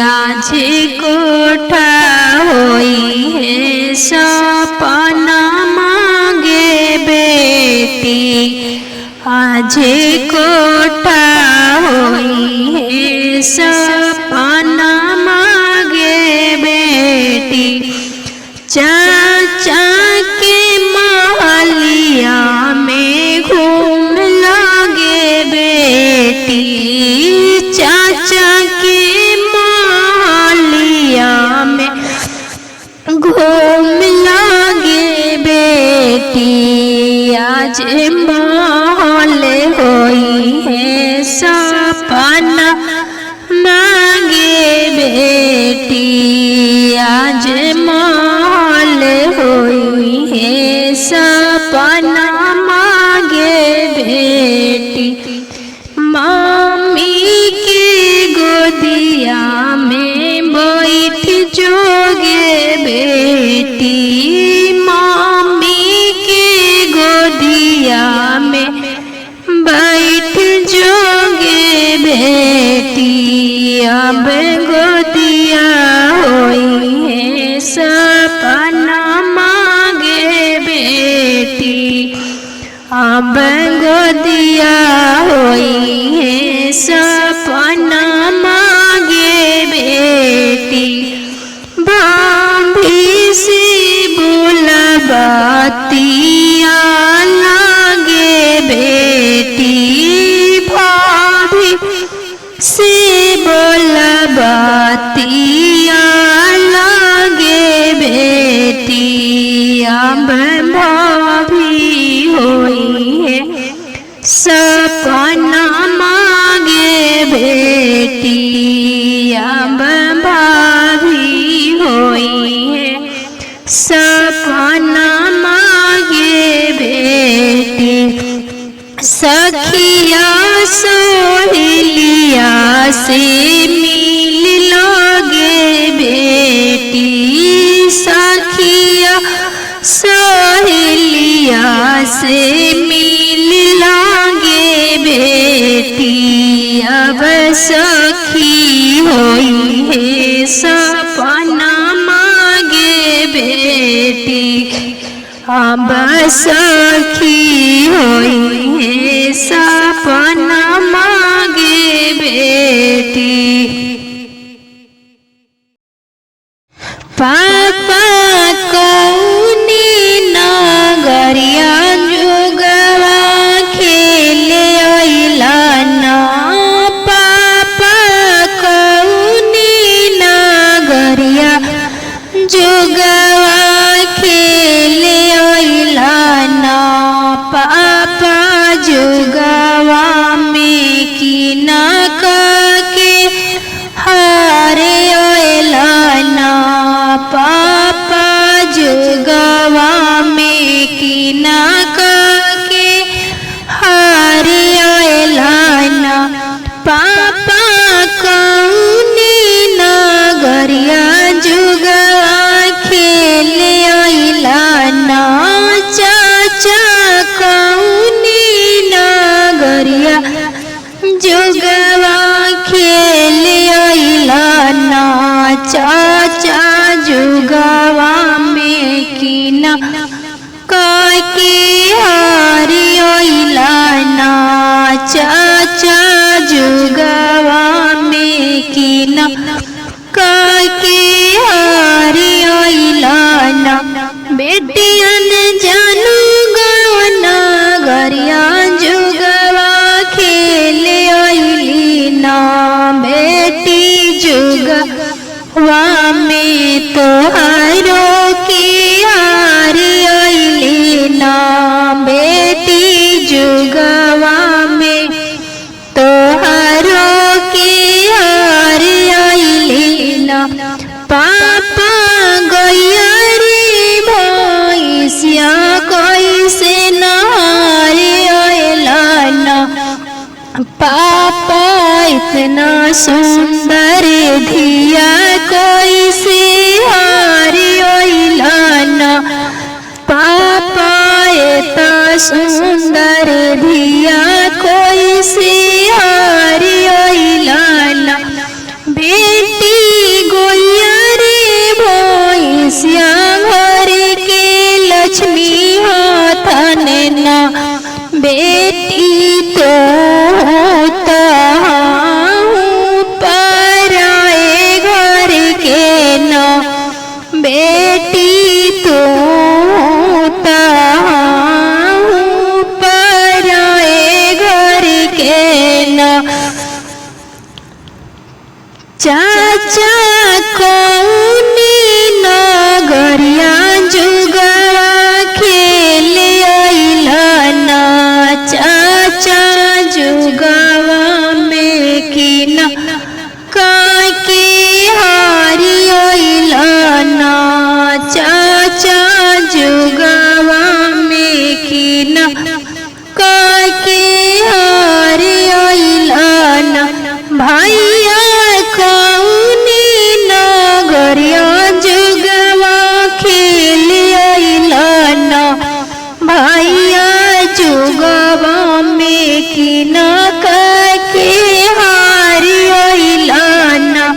आज कोठा होई है सपना मांगे बेटी, आज कोठा होई है सपना मांगे बेटी। चाचा के महलिया में घूम लगे बेटी, चाचा के महलिया में घूम लगे बेटी। आज महल होई है सपना मांगे बेटी, आज महल होई है सपना मांगे बेटी। मम्मी के गोदिया में बैठ जोगे बेटी, मम्मी के गोदिया में बैठ जोगे बेटी। अब गोदिया होई है सपना मांगे बेटी, अब गोदिया होई है सपना मांगे बेटी। भाभी से बुलबतिया लागे बेटी, भाभी से बुलबतिया लागे बेटी। अब भाभी होई है सपना मांगे बेटी, अब भाभी होई है सपना मांगे बेटी। सखिया सोहेलिया से मिल लोगे बेटी, सखिया सोहेलिया से मिल लोगे बेटी। अब सखी होई है सपना मांगे बेटी, अब सखी होई है सपना मांगे बेटी। पापा कौनी नगरिया जुगवा खेले अइला ना, पापा कौनी नगरिया जुगवा खेले अइला ना। पापा जुगवा में कीना के हारे अइला ना, पापा जुगवा में कीना के हारे अइला ना। पापा कौनी नगरिया जुगवा खेले अइला ना, चाचा कौनी नगरिया जुगवा खेले अइला ना। चाचा जुगवा में कीना के हारे अइला ना, चाचा जुगवा में कीना के हारे अइला ना। बेटियन जानू गवना गरिया जुगवा खेले अइली ना, बेटी जुगवा में तोहारो के हारे अइली ना, बेटी जुगवा में तोहारो के हारे अइली ना। पापा गैया रे भैंसिया कैसे नहारे अइला ना, पापा इतना सुंदर धिया कैसे हारे अइला ना। पापा इतना सुंदर धिया कैसे हारे अइला ना। बेटी चाचा कौनी नगरिया जुगवा खेले अइलना चाचा जुगवा में किना काके हारी अइलना चाचा जुगवा में किना काके हारी अइलना भैया कौनी नगरिया जुगवा खेले अइलना भैया जुगवा में किना काके हारी अइलना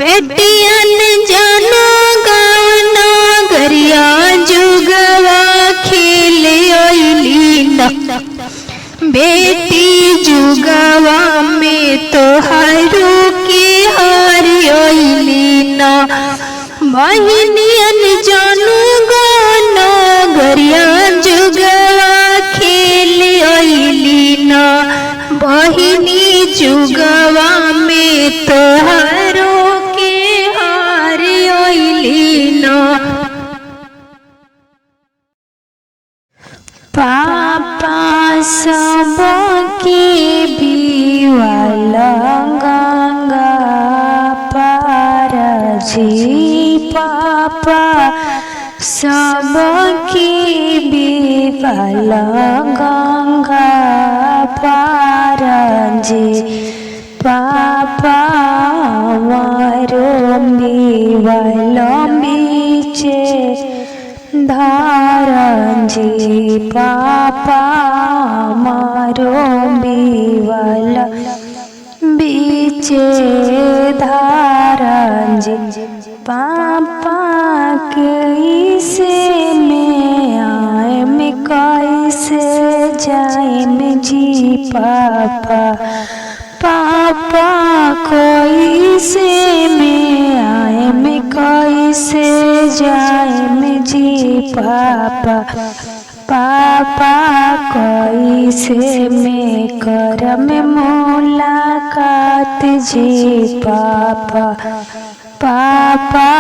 बेटियन जानो गाना गरिया जुगवा खेले अइलीना बेटी जुगवा में तोहारू के हारी अइलीना बहिनियन जानो गाना गरिया जुगवा खेले अइलीना बहिनी जुगवा में तोहारू के हारी अइलीना पापा सबके बिवाला गंगा पार जी पापा सबके बिवाला गंगा पार जी पापा मारो बिवाला बीचे धारंजी पापा मारो बिवाला बीचे धारंजी पापा कैसे में आए में कैसे जाए में जी पापा पापा कैसे में आए में कैसे जाए में जी पापा पापा कैसे में करम मुलाकात जी पापा पापा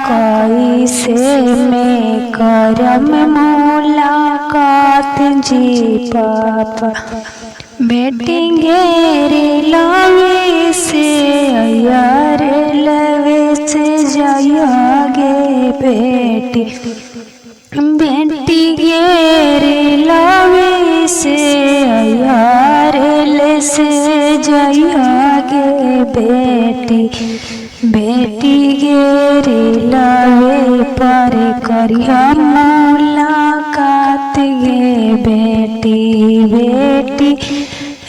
कैसे में करम मुलाकात जी पापा बेटी घेरे लवे से यार लवे से जागे बेटी बेटी घेरे लवे से यार ले से जागे बेटी बेटी घेरे लवे पर करिया मुलाकात गे बेटी बेटी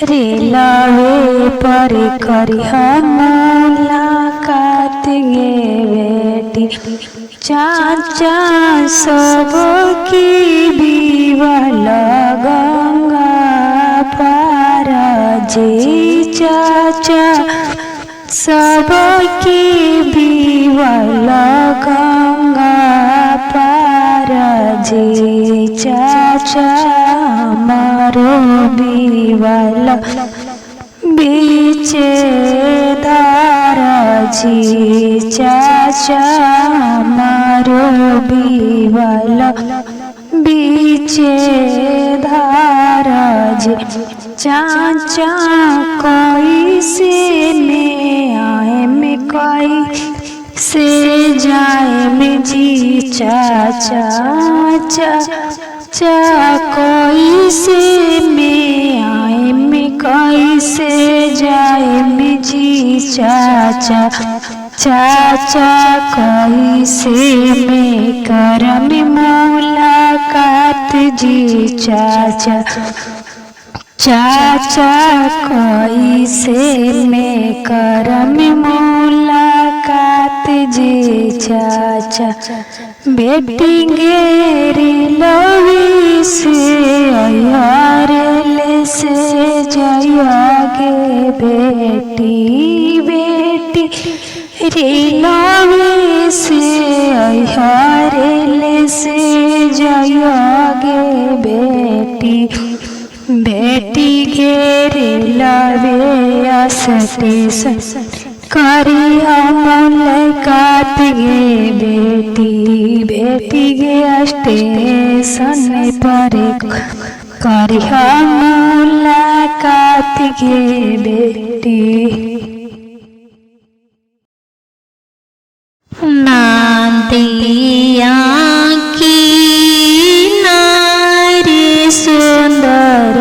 रे लावे पर करिया मुलाकात गे बेटी चाचा सबकी बिवाला गंगा पार जी चाचा सबकी बिवाला गंगा पार जी चाचा मारो बिवाला बीचे धारा जी चाचा मारो बिवाला बीचे धारा जी चाचा कैसे में आए में कैसे जाए में जी चाचा चाचा कैसे में आए में कैसे जाए में जी चाचा चाचा कैसे में करम मुलाकात जी चाचा चाचा कैसे में करम मुलाकात जी चाचा बेटी घेरी लवी से यार ले से जागे बेटी बेटी रे लवी से यार ले से जागे बेटी बेटी घेरे लावे स्टेशन करिया मुलाकात गे बेटी गे स्टेशन पर करिया मुलाकात गे बेटी। नदिया की नारी सुंदर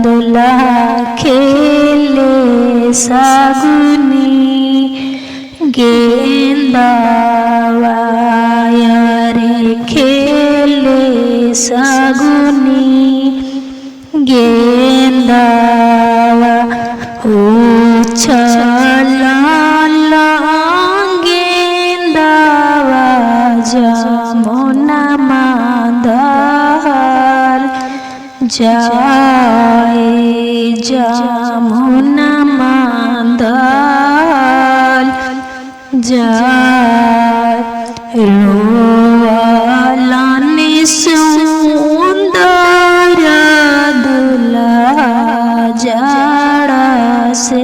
दुल्हा खेले सगुनी गेंदावा रे खेले सगुनी गेंदावा उछला गेंदावा जमुना मादल जाए जमुना मादल जाए रोवालाने सुंदर दुल्हा जाड़ा से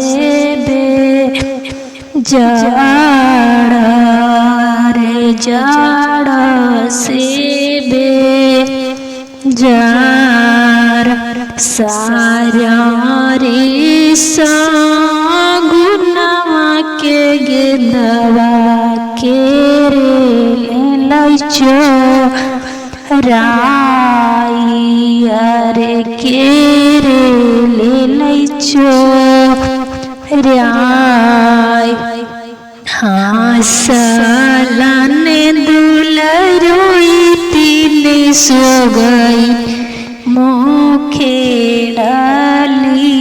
जाड़ा रे जाड़ा से जार सारा रे गुनवा के गेंदवा के लैचो राइया रे के लैचो राय हासलाने दुलरोई तीन सो गई मुखे डाली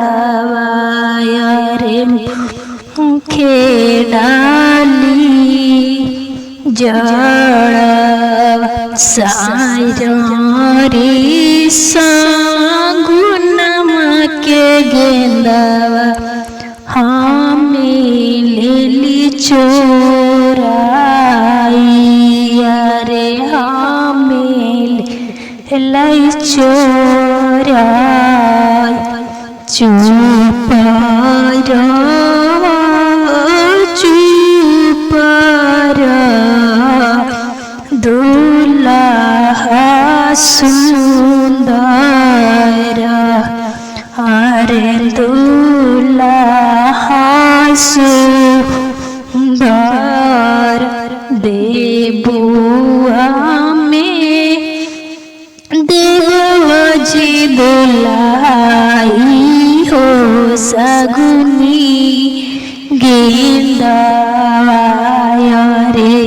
जड़वाया रे मुखे डाली जड़वा सारी गुनमा के गेंदवा हमें लेली चोराइया रे हमें लै चोराई चुप दुल्हा सुंदर अरे दुल्हा सुंदर देबुआ में देवजी दुल्हाई हो सगुनी गेंदावा रे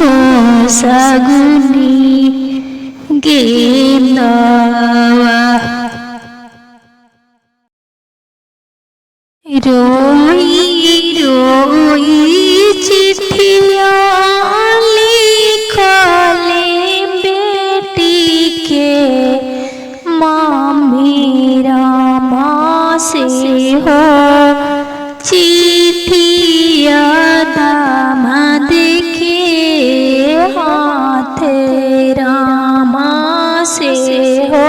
हो सगुनी गेंदावा। रोई रोई चिट्ठिया लिखले बेटी के मम्मी रामा से हो चिट्ठिया दामाद के हाथ रामा से हो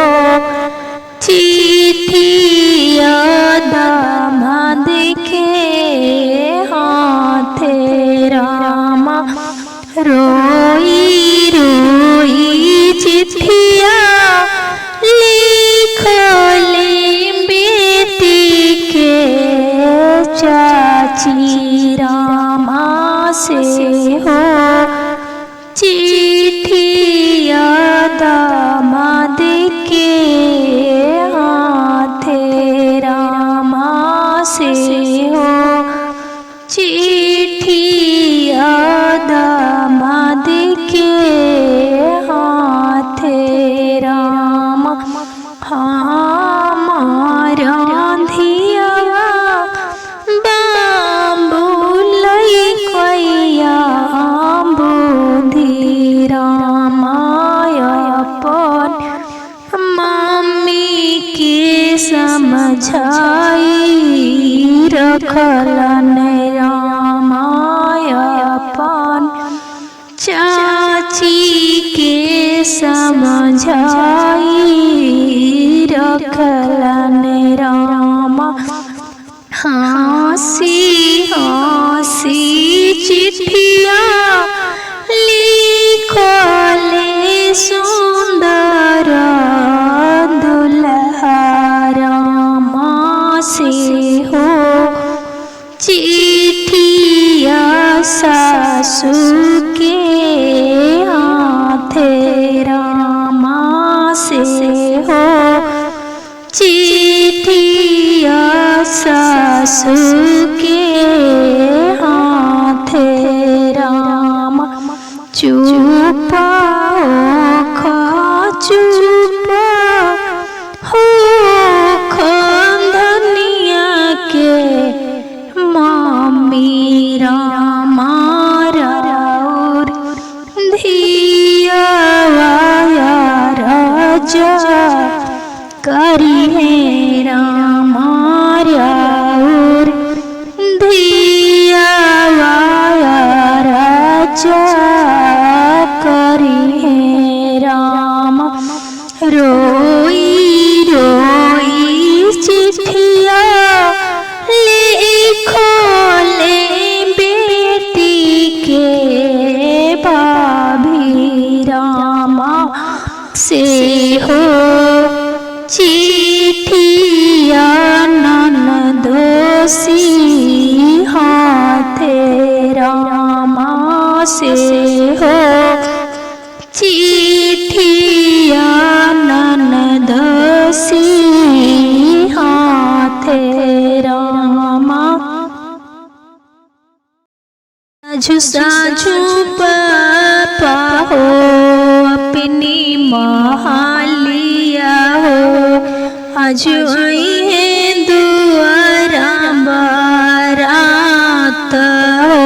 चिट्ठिया दामाद के हाथ रामा रोई रोई चिट्ठिया लिखले बेटी के चाची रामा से हो चिट्ठिया दामाद के हाथ रामा से हो चिट्ठिया दामाद के हाथ रामा। हमारा धिया बाबू लई कोया बुद्धि रामायण मम्मी के समझाई रखलन रामायण चाची के समझाई रखलन रामा। हाँ सासू के हाथे रामा से हो चिट्ठिया सासू के हाथे रामा चुपा चुपा हो खंधनिया के मम्मी रामा राउर धिया राजा करी है रामा राउर धिया राजा करी है रामा रोई रोई चिट्ठिया लिखो ले बेटी के भाभी रामा से हो चिट्ठिया ननदोसी हाथे रामा से हो चिट्ठिया ननदोसी हाथे रामा साझु साझु पापा हो अपनी महालिया हो आज आई है दुआरा बारात हो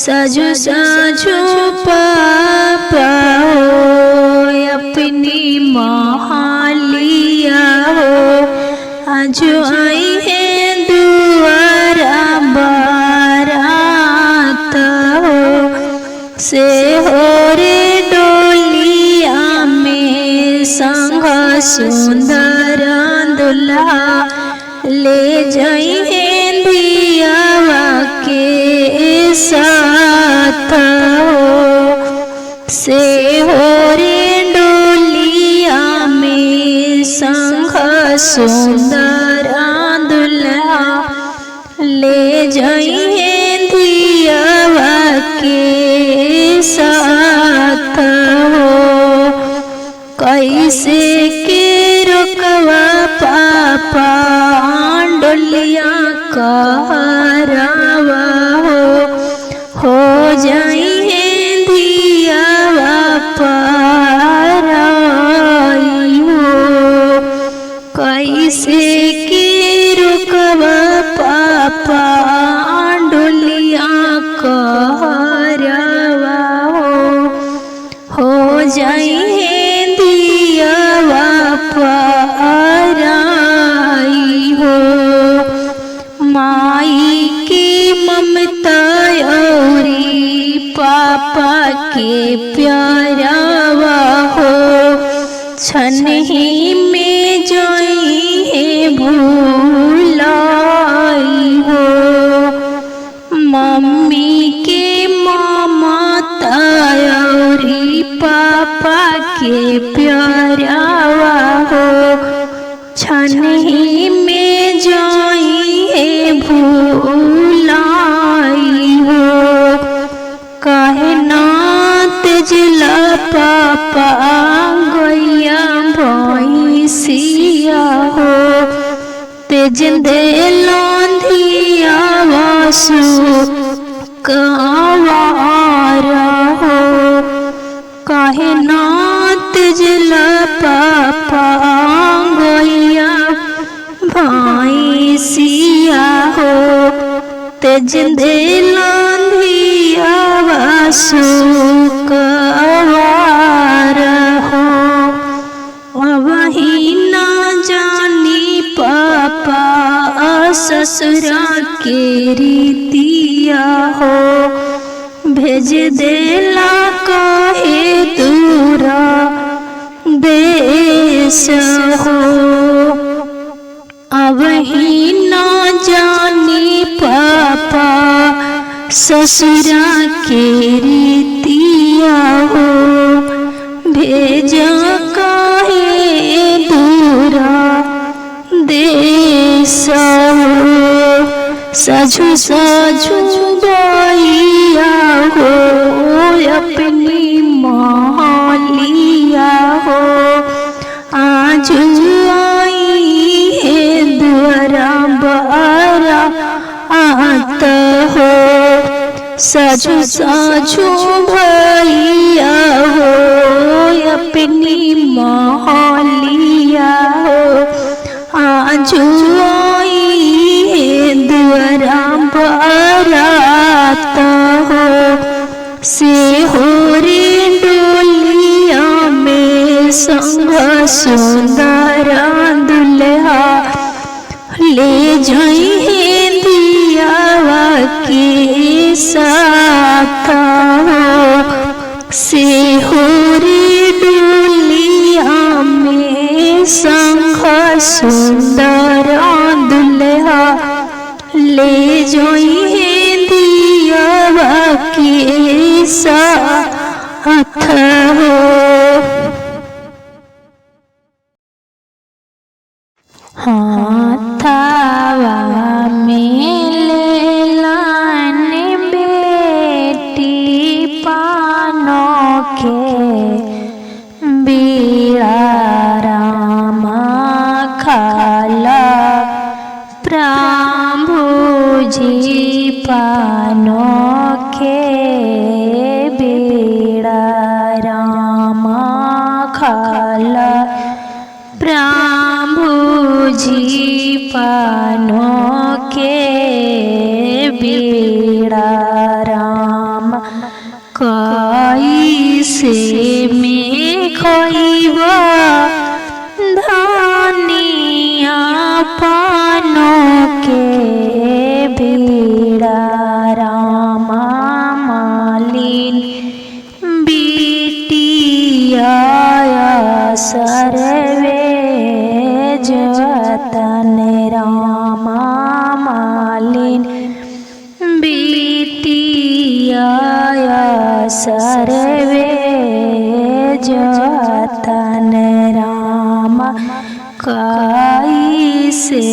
साझु साझु पापा हो अपनी महालिया हो आज आई है दुआरा बारात हो से हो रे डोलिया में संग सुंदर दुल्हा ले जाई है दियावा के साथ हो से हो रे डोलिया में संग सुंदर दुल्हा ले जाई है दियावा के साथ हो कैसे के रोकवा पापा डोलिया कहरावा हो जाई है दियावा पाराई हो कैसे के रोकवा पापा डोलिया कहरावा हो जाई है दियावा पाराई हो माई की ममता औरी पापा के प्यारावा हो छन ही में जाई है भूलाई हो मम्मी के ममता औरी पापा के प्यारावा हो छन ही में जाई है भूलाई हो काहे ना तेजला पापा गैया भैंसिया हो तेज दे लांधिया वासु कावारा हो काहे ना तेजला पापा गैया भैंसिया हो तेज दे लांधिया वासु कावारा हो वही ना जानी पापा ससुरा के रीतिया हो भेज देला काहे दूरा देश हो अब ही ना जानी पापा ससुरा के रीतिया हो भेजा काहे दूरा देश हो साझु साझु बाइया हो अपनी मालिया हो। आज आई है द्वारा बारा आता हो। साजू साजू भैया हो अपनी मालिया हो। आज आई है द्वारा बाराता हो। से हो रे डोलिया में संग सुंदर दुल्हा ले जाई है दियावा के साथ हो। से हो रे डोलिया में संग सुंदर दुल्हा ले जाई है दियावा के साथ हो। हाथावा में ले लाने बेटी पानों के बीड़ा रामा खाला प्रभु जी पानों के बीड़ा रामा खाला प्रभु जी पानों के बीड़ा राम। कैसे में खोइबा धनिया पानों के बीड़ा रामा मालिन बिटिया सरवे जतन रामा मालिन बिटिया सरवे जतन रामा। कैसे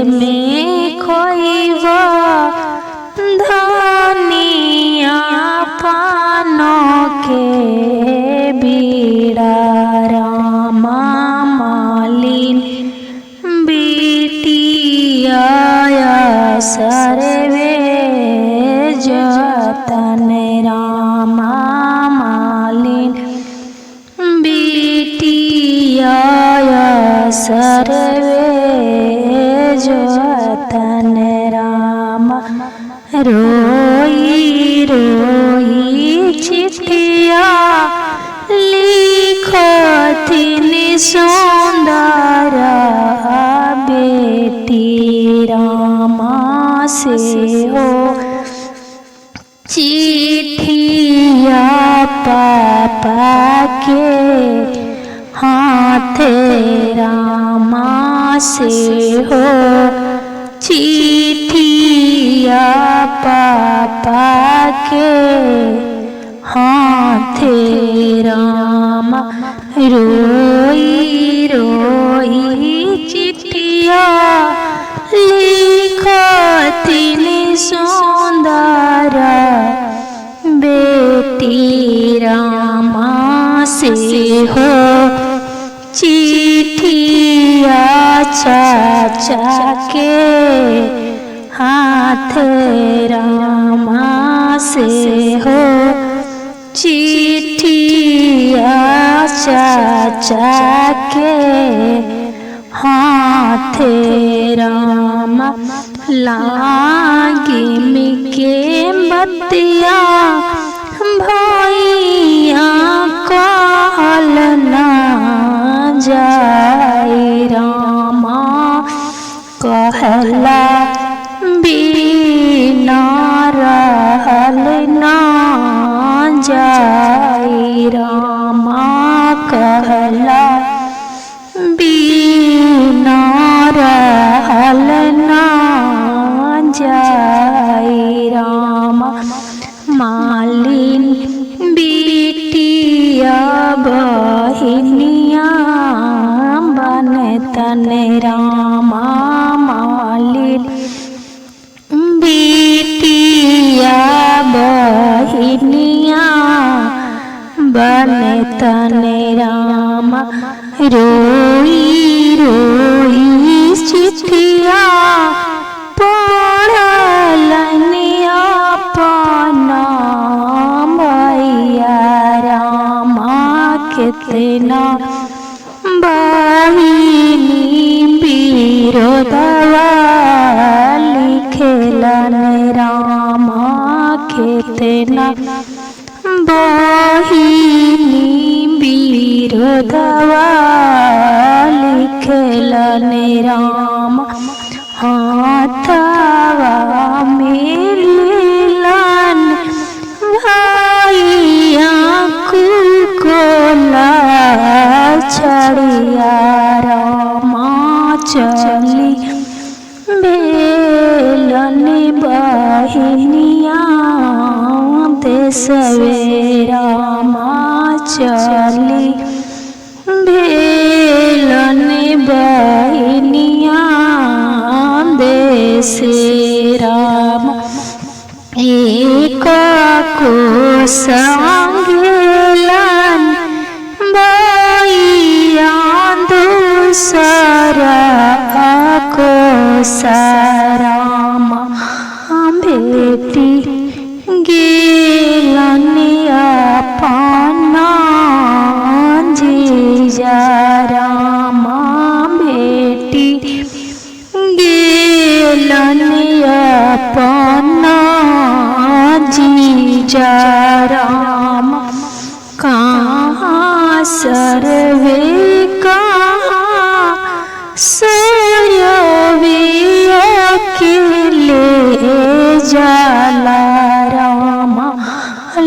में खोइबा धनिया पानों के बीड़ा रामा मालिन बिटिया सरवे जतन रामा मालिन बिटिया सरवे जतन रामा। रोई रोई चिट्ठिया लिखथिन सुंदर बेटी रामा से हो। चिट्ठिया पापा के हाथ रामा से हो। चिट्ठिया पापा के हाथ रामा। रोई रोई चिट्ठिया लिखथिन सुंदर बेटी रामा से हो। चिट्ठिया चाचा के हाथ रामा से हो। चिट्ठिया चाचा के हाथ रामा। लागी मिके बतिया भैया कहल ना जाई रामा। कहला बिना रहल ना जाई रामा। कहला बिना रहल ना जाई रामा। मालिन बिटिया बहिनिया बनतन रामा। मालिन बिटिया बहिनिया तने राम रोई रोई चिट्ठिया पढ़लनि अपना भैया रामा कितना बहिनी विरोधवा लिखेलन रामा कितना बहिनी विरोधवा लिखेलन राम हाथवा मिलन भैया कुकोला छड़िया रामा चली बेलन बहिनिया देशवे रामा चली बेलन बहिनिया देशे राम एक को संगेलन भैया दूसरा को सरामा बेटी गेलन अपना जीजा रामा बेटी गेलन अपना जीजा राम कहाँ सर्वे कहाँ सरवे अकेले जाला रामा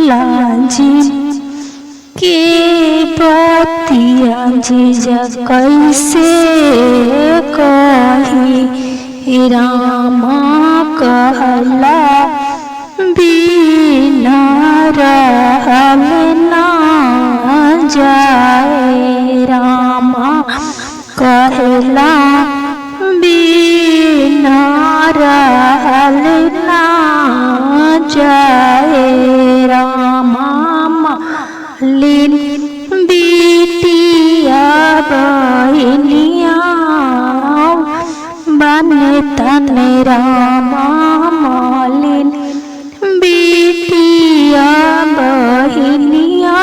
लाजी के बतिया जीजा कैसे कही रामा कहला बिना रहल ना जाए रामा कहला बिना रहल ना जाए रामा मालिन बिटिया बहिनिया बने तने रामा मालिन बिटिया बहिनिया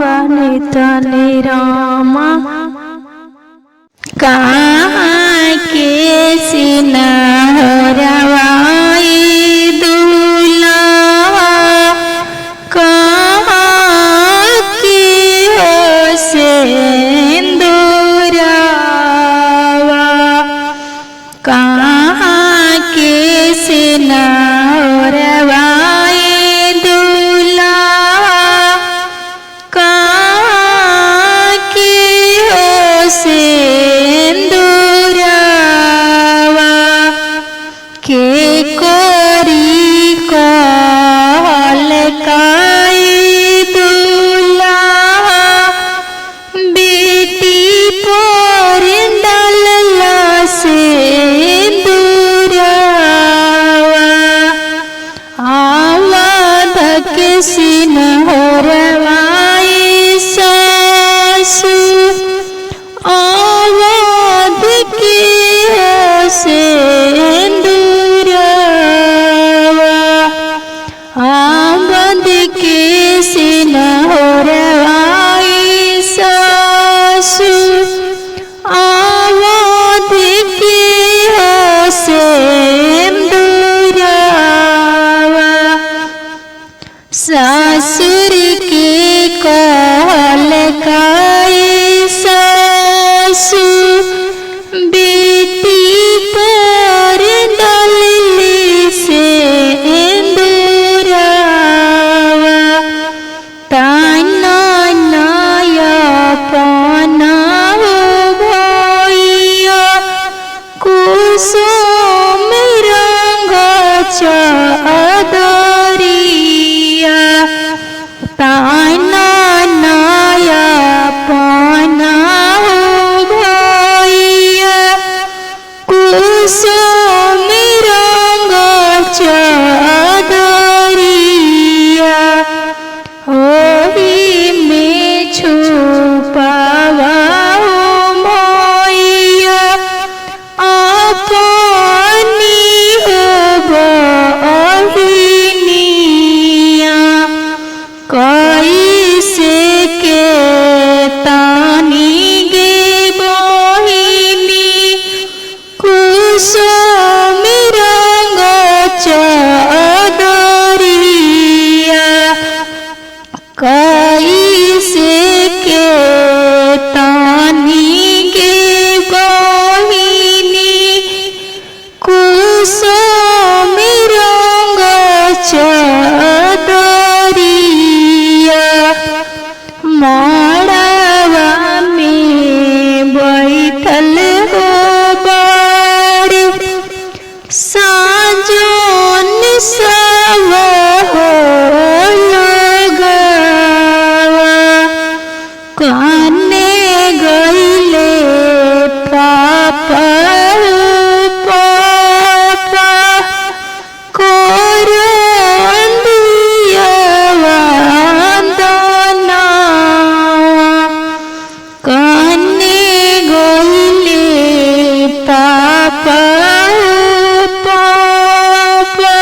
बने तने रामा कहाँ के सिनहरवाई दुलावा कहाँ की हो सिंदूरावा कहाँ के सिनहरवाई दुलावा कहाँ की हो सिंदूरावा के कोरी कल काई दुलावा बेटी पर डलला सिंदूरावा आवध के सिनहरवाई सासु आवध के सिंदूरावा आवध के सिनहरवाई सासु आवध के सिंदूरावा ससुर के कहल काई सासु बेटी पर डलली सिंदूरावा ताना नया पाना भैया कुसुम रंग चादरिया ताना नया पाना भैया कुसुम रंग चादरिया होली में कुसुम रंग चदरिया कैसे के तानी के बहिनी कुसुम रंग चदरिया मड़वा में बैठल हो बाड़ी साजन सब हो लगावा काने गईले पापा पापा कोरंदिया वंदना काने गईले पापा पापा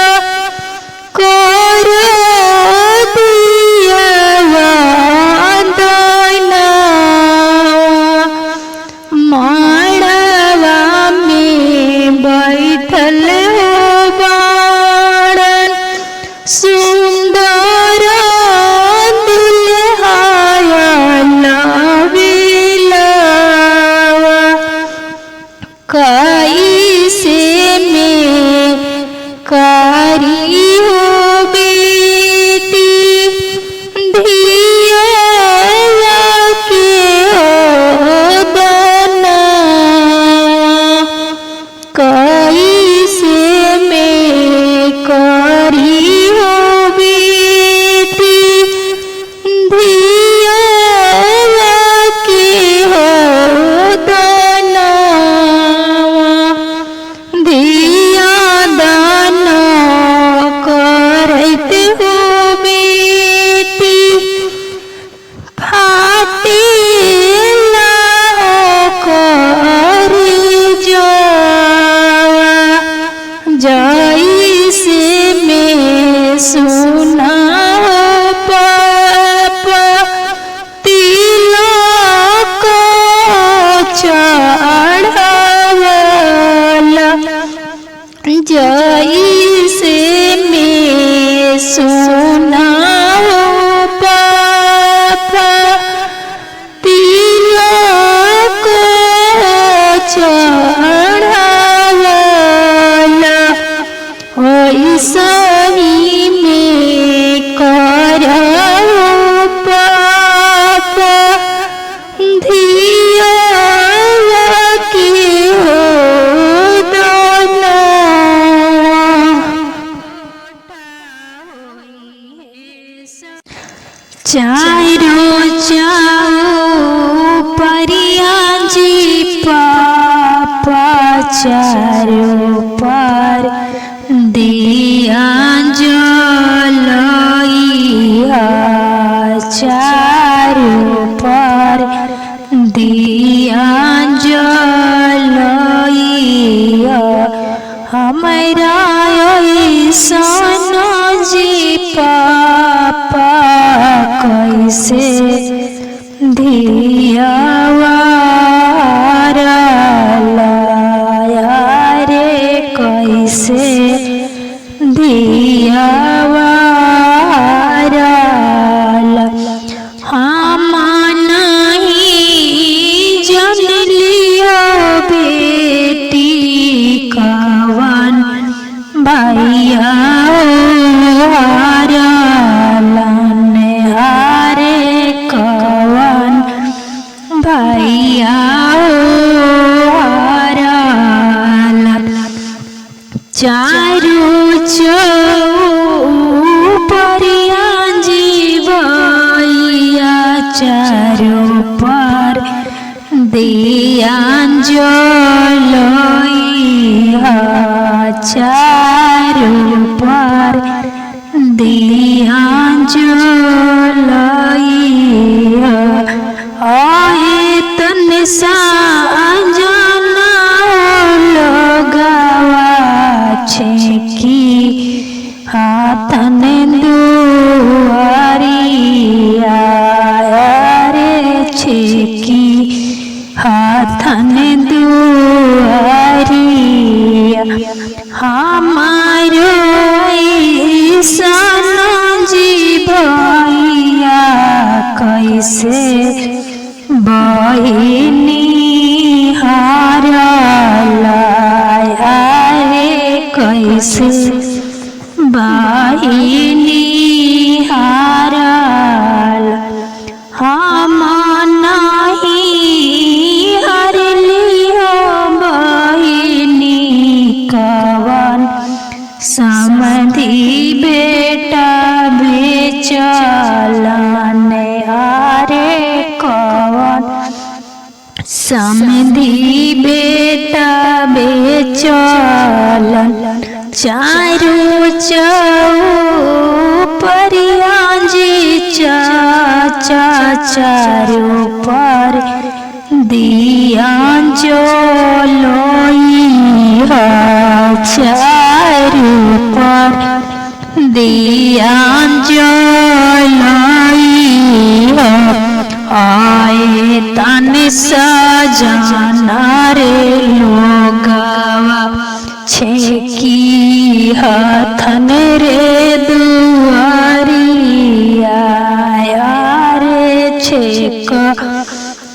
कोरंदिया वंदना माड़वा में बैठल बाड़न सुंदर दुल्हाया लाविलावा कैसे में कारी हो बेटी धिया के दना कैसे में कारी हो बेटी धिया के दना धिया दाना करत हो बेटी फाटेला कर जैसे में सुना पापा तिलक चढ़ावला जैसे में सुना पापा तिलक चढ़ावला वैसही में करौ पापा धिया के हो दना चारों चाओ परिया जी पापा चारों पर दिया जलइहा चारों पर दिया जलइहा हमरा ऐसन जी पापा कैसे धियावा लाया रे कैसे धियावा हम नहीं जन लिया बेटी कवन भैया हारे कवन भैया चारों चौपरिया जीवैया चारों पर दिया जलइहा चारों पर दिया जलइहा आए तन साजना लगावा छेकी हाथन दुआरिया रे छेकी हाथन दुआरी कैसे बहिनी हारल हम नहीं हरलियो बहिनी कवन समधि बेटा बेचलन हारे कवन समधि बेटा बेचलन चारू चौपरिया जी चाचा चारू पर दिया जो लोई चारू पर दिया जो लोई आए तन सजना रे लोगवा छेकी हथन रे दुआरिया रे छेक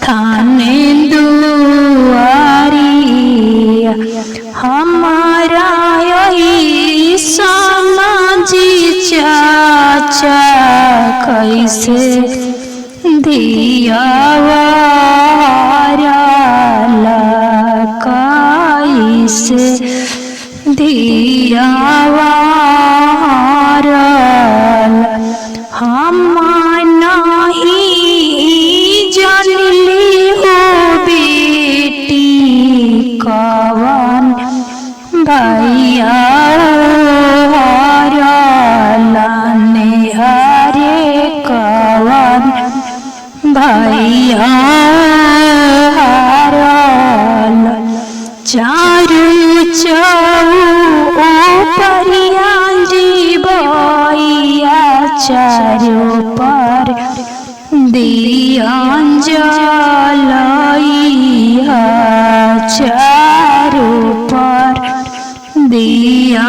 थाने दुआरिया हमारा यही समाजी चाचा कैसे दियावा कैसे दियावा हम नहीं जानली हो बेटी कवन भैया लाने हरे कवन भैया चारू चौपरिया जी भैया चारू पर दिया जलैया चारू पर दिया